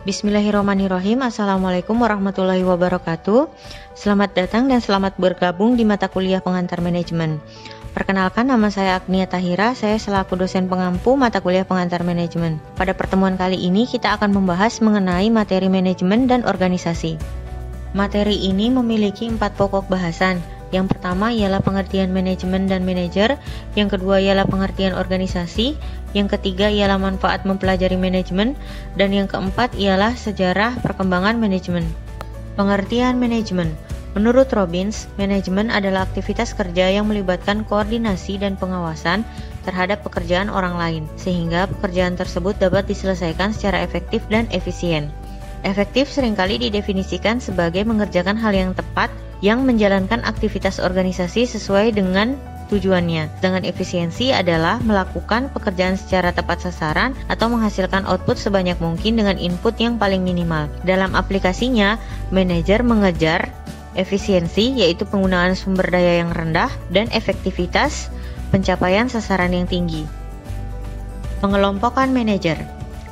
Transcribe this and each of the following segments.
Bismillahirrahmanirrahim. Assalamualaikum warahmatullahi wabarakatuh. Selamat datang dan selamat bergabung di mata kuliah pengantar manajemen. Perkenalkan, nama saya Agnia Tahira. Saya selaku dosen pengampu mata kuliah pengantar manajemen. Pada pertemuan kali ini kita akan membahas mengenai materi manajemen dan organisasi. Materi ini memiliki 4 pokok bahasan. Yang pertama ialah pengertian manajemen dan manajer, yang kedua ialah pengertian organisasi, yang ketiga ialah manfaat mempelajari manajemen, dan yang keempat ialah sejarah perkembangan manajemen. Pengertian manajemen. Menurut Robbins, manajemen adalah aktivitas kerja yang melibatkan koordinasi dan pengawasan terhadap pekerjaan orang lain, sehingga pekerjaan tersebut dapat diselesaikan secara efektif dan efisien. Efektif seringkali didefinisikan sebagai mengerjakan hal yang tepat yang menjalankan aktivitas organisasi sesuai dengan tujuannya. Dengan efisiensi adalah melakukan pekerjaan secara tepat sasaran atau menghasilkan output sebanyak mungkin dengan input yang paling minimal. Dalam aplikasinya, manajer mengejar efisiensi, yaitu penggunaan sumber daya yang rendah, dan efektivitas pencapaian sasaran yang tinggi. Pengelompokan manajer.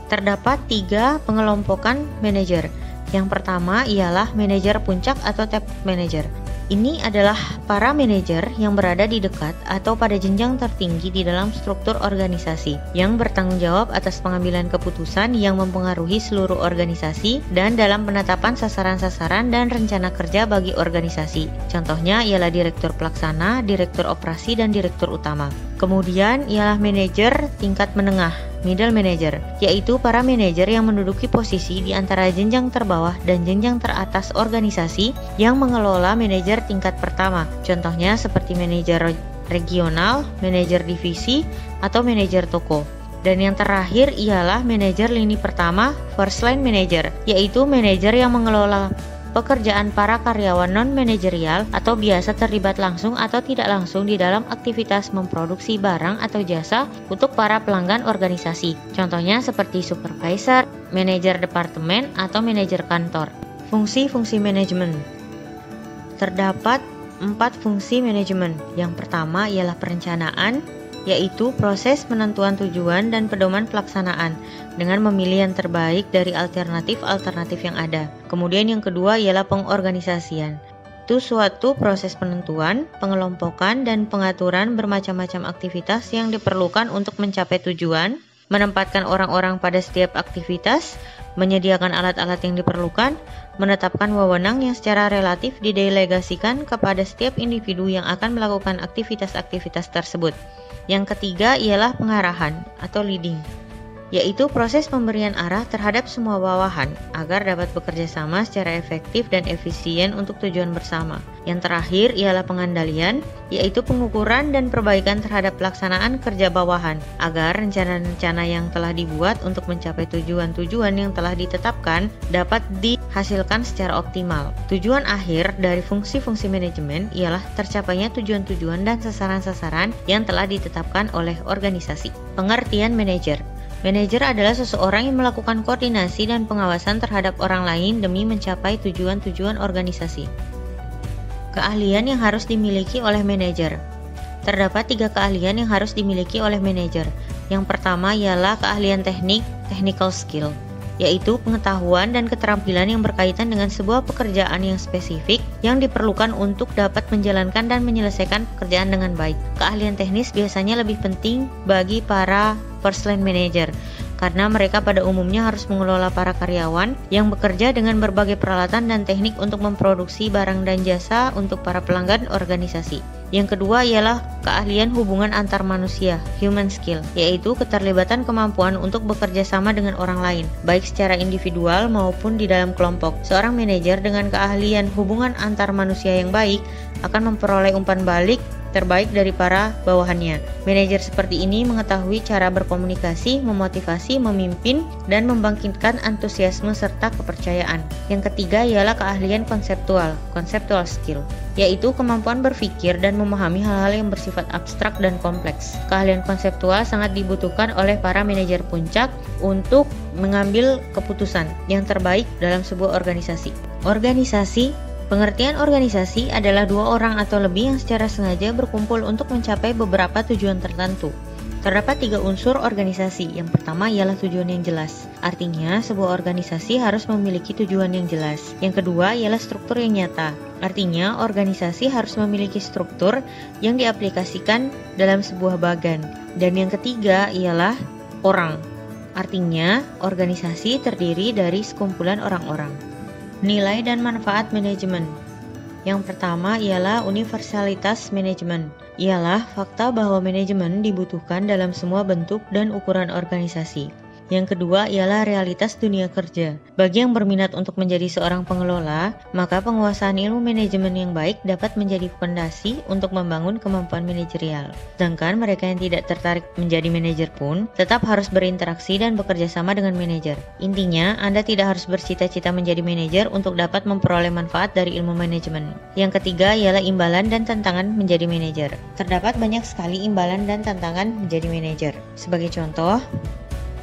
Terdapat 3 pengelompokan manajer. Yang pertama ialah manajer puncak atau top manager. Ini adalah para manajer yang berada di dekat atau pada jenjang tertinggi di dalam struktur organisasi, yang bertanggung jawab atas pengambilan keputusan yang mempengaruhi seluruh organisasi dan dalam penetapan sasaran-sasaran dan rencana kerja bagi organisasi. Contohnya ialah direktur pelaksana, direktur operasi, dan direktur utama. Kemudian ialah manajer tingkat menengah, middle manager, yaitu para manajer yang menduduki posisi di antara jenjang terbawah dan jenjang teratas organisasi yang mengelola manajer tingkat pertama. Contohnya seperti manajer regional, manajer divisi, atau manajer toko. Dan yang terakhir ialah manajer lini pertama, first line manager, yaitu manajer yang mengelola pekerjaan para karyawan non-manajerial atau biasa terlibat langsung atau tidak langsung di dalam aktivitas memproduksi barang atau jasa untuk para pelanggan organisasi. Contohnya seperti supervisor, manajer departemen, atau manajer kantor. Fungsi-fungsi manajemen. Terdapat 4 fungsi manajemen. Yang pertama ialah perencanaan, yaitu proses penentuan tujuan dan pedoman pelaksanaan dengan memilih yang terbaik dari alternatif-alternatif yang ada. Kemudian yang kedua ialah pengorganisasian. Itu suatu proses penentuan, pengelompokan, dan pengaturan bermacam-macam aktivitas yang diperlukan untuk mencapai tujuan, menempatkan orang-orang pada setiap aktivitas, menyediakan alat-alat yang diperlukan, menetapkan wewenang yang secara relatif didelegasikan kepada setiap individu yang akan melakukan aktivitas-aktivitas tersebut. Yang ketiga ialah pengarahan atau leading, yaitu proses pemberian arah terhadap semua bawahan agar dapat bekerja sama secara efektif dan efisien untuk tujuan bersama. Yang terakhir ialah pengandalian, yaitu pengukuran dan perbaikan terhadap pelaksanaan kerja bawahan agar rencana-rencana yang telah dibuat untuk mencapai tujuan-tujuan yang telah ditetapkan dapat dihasilkan secara optimal. Tujuan akhir dari fungsi-fungsi manajemen ialah tercapainya tujuan-tujuan dan sasaran-sasaran yang telah ditetapkan oleh organisasi. Pengertian manajer. Manajer adalah seseorang yang melakukan koordinasi dan pengawasan terhadap orang lain demi mencapai tujuan-tujuan organisasi. Keahlian yang harus dimiliki oleh manajer. Terdapat 3 keahlian yang harus dimiliki oleh manajer. Yang pertama ialah keahlian teknik, technical skill, yaitu pengetahuan dan keterampilan yang berkaitan dengan sebuah pekerjaan yang spesifik yang diperlukan untuk dapat menjalankan dan menyelesaikan pekerjaan dengan baik. Keahlian teknis biasanya lebih penting bagi para first line manager, karena mereka pada umumnya harus mengelola para karyawan yang bekerja dengan berbagai peralatan dan teknik untuk memproduksi barang dan jasa untuk para pelanggan organisasi. Yang kedua ialah keahlian hubungan antar manusia, human skill, yaitu keterlibatan kemampuan untuk bekerja sama dengan orang lain, baik secara individual maupun di dalam kelompok. Seorang manajer dengan keahlian hubungan antar manusia yang baik akan memperoleh umpan balik terbaik dari para bawahannya. Manajer seperti ini mengetahui cara berkomunikasi, memotivasi, memimpin, dan membangkitkan antusiasme serta kepercayaan. Yang ketiga ialah keahlian konseptual, conceptual skill, yaitu kemampuan berpikir dan memahami hal-hal yang bersifat abstrak dan kompleks. Keahlian konseptual sangat dibutuhkan oleh para manajer puncak untuk mengambil keputusan yang terbaik dalam sebuah organisasi. Organisasi. Pengertian organisasi adalah 2 orang atau lebih yang secara sengaja berkumpul untuk mencapai beberapa tujuan tertentu. Terdapat 3 unsur organisasi. Yang pertama ialah tujuan yang jelas. Artinya, sebuah organisasi harus memiliki tujuan yang jelas. Yang kedua ialah struktur yang nyata. Artinya, organisasi harus memiliki struktur yang diaplikasikan dalam sebuah bagan. Dan yang ketiga ialah orang. Artinya, organisasi terdiri dari sekumpulan orang-orang. Nilai dan manfaat manajemen. Yang pertama ialah universalitas manajemen. Ialah fakta bahwa manajemen dibutuhkan dalam semua bentuk dan ukuran organisasi. Yang kedua ialah realitas dunia kerja. Bagi yang berminat untuk menjadi seorang pengelola, maka penguasaan ilmu manajemen yang baik dapat menjadi fondasi untuk membangun kemampuan manajerial. Sedangkan mereka yang tidak tertarik menjadi manajer pun tetap harus berinteraksi dan bekerja sama dengan manajer. Intinya, Anda tidak harus bercita-cita menjadi manajer untuk dapat memperoleh manfaat dari ilmu manajemen. Yang ketiga ialah imbalan dan tantangan menjadi manajer. Terdapat banyak sekali imbalan dan tantangan menjadi manajer. Sebagai contoh,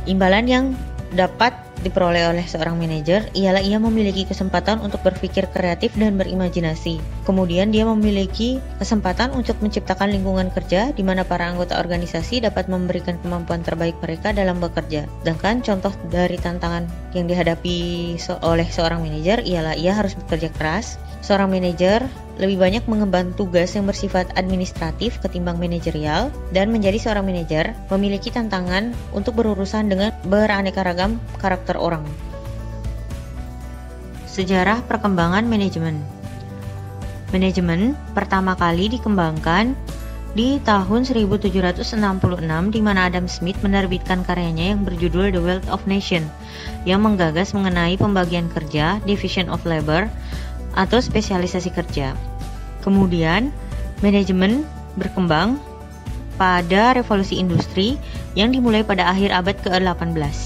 imbalan yang dapat diperoleh oleh seorang manajer ialah ia memiliki kesempatan untuk berpikir kreatif dan berimajinasi. Kemudian dia memiliki kesempatan untuk menciptakan lingkungan kerja di mana para anggota organisasi dapat memberikan kemampuan terbaik mereka dalam bekerja. Sedangkan contoh dari tantangan yang dihadapi oleh seorang manajer ialah ia harus bekerja keras. Seorang manajer lebih banyak mengemban tugas yang bersifat administratif ketimbang manajerial, dan menjadi seorang manajer memiliki tantangan untuk berurusan dengan beraneka ragam karakter orang. Sejarah perkembangan manajemen. Manajemen pertama kali dikembangkan di tahun 1766 di mana Adam Smith menerbitkan karyanya yang berjudul The Wealth of Nations yang menggagas mengenai pembagian kerja, division of labor, atau spesialisasi kerja. Kemudian, manajemen berkembang pada revolusi industri yang dimulai pada akhir abad ke-18.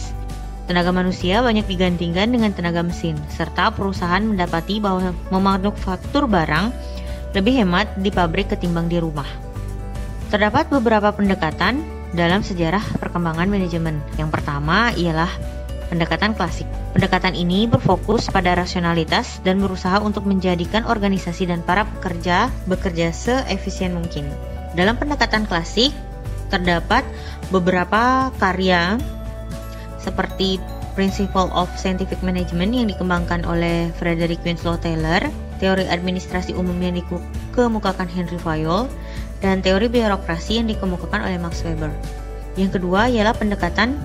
Tenaga manusia banyak digantikan dengan tenaga mesin, serta perusahaan mendapati bahwa memanufaktur barang lebih hemat di pabrik ketimbang di rumah. Terdapat beberapa pendekatan dalam sejarah perkembangan manajemen. Yang pertama ialah pendekatan klasik. Pendekatan ini berfokus pada rasionalitas dan berusaha untuk menjadikan organisasi dan para pekerja bekerja seefisien mungkin. Dalam pendekatan klasik, terdapat beberapa karya seperti Principle of Scientific Management yang dikembangkan oleh Frederick Winslow Taylor, teori administrasi umum yang dikemukakan Henry Fayol, dan teori birokrasi yang dikemukakan oleh Max Weber. Yang kedua ialah pendekatan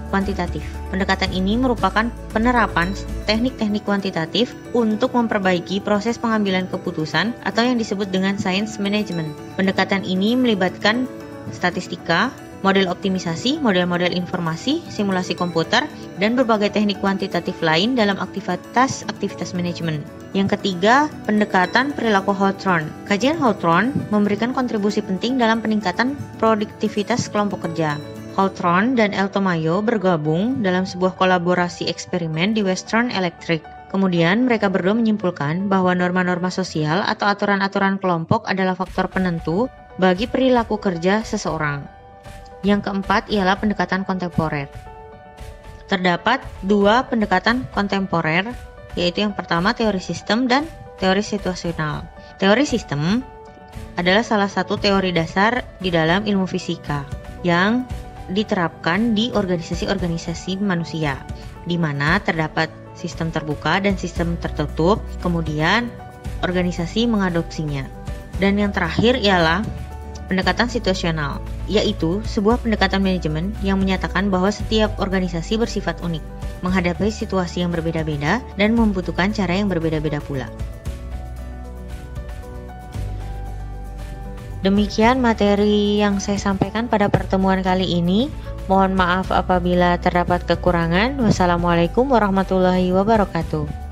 kuantitatif. Pendekatan ini merupakan penerapan teknik-teknik kuantitatif untuk memperbaiki proses pengambilan keputusan atau yang disebut dengan science management. Pendekatan ini melibatkan statistika, model optimisasi, model-model informasi, simulasi komputer, dan berbagai teknik kuantitatif lain dalam aktivitas manajemen. Yang ketiga, pendekatan perilaku Hawthorne. Kajian Hawthorne memberikan kontribusi penting dalam peningkatan produktivitas kelompok kerja. Hawthorne dan Eltomayo bergabung dalam sebuah kolaborasi eksperimen di Western Electric. Kemudian mereka berdua menyimpulkan bahwa norma-norma sosial atau aturan-aturan kelompok adalah faktor penentu bagi perilaku kerja seseorang. Yang keempat ialah pendekatan kontemporer. Terdapat 2 pendekatan kontemporer, yaitu yang pertama teori sistem dan teori situasional. Teori sistem adalah salah satu teori dasar di dalam ilmu fisika yang diterapkan di organisasi-organisasi manusia, di mana terdapat sistem terbuka dan sistem tertutup, kemudian organisasi mengadopsinya. Dan yang terakhir ialah pendekatan situasional, yaitu sebuah pendekatan manajemen yang menyatakan bahwa setiap organisasi bersifat unik, menghadapi situasi yang berbeda-beda dan membutuhkan cara yang berbeda-beda pula. Demikian materi yang saya sampaikan pada pertemuan kali ini. Mohon maaf apabila terdapat kekurangan. Wassalamualaikum warahmatullahi wabarakatuh.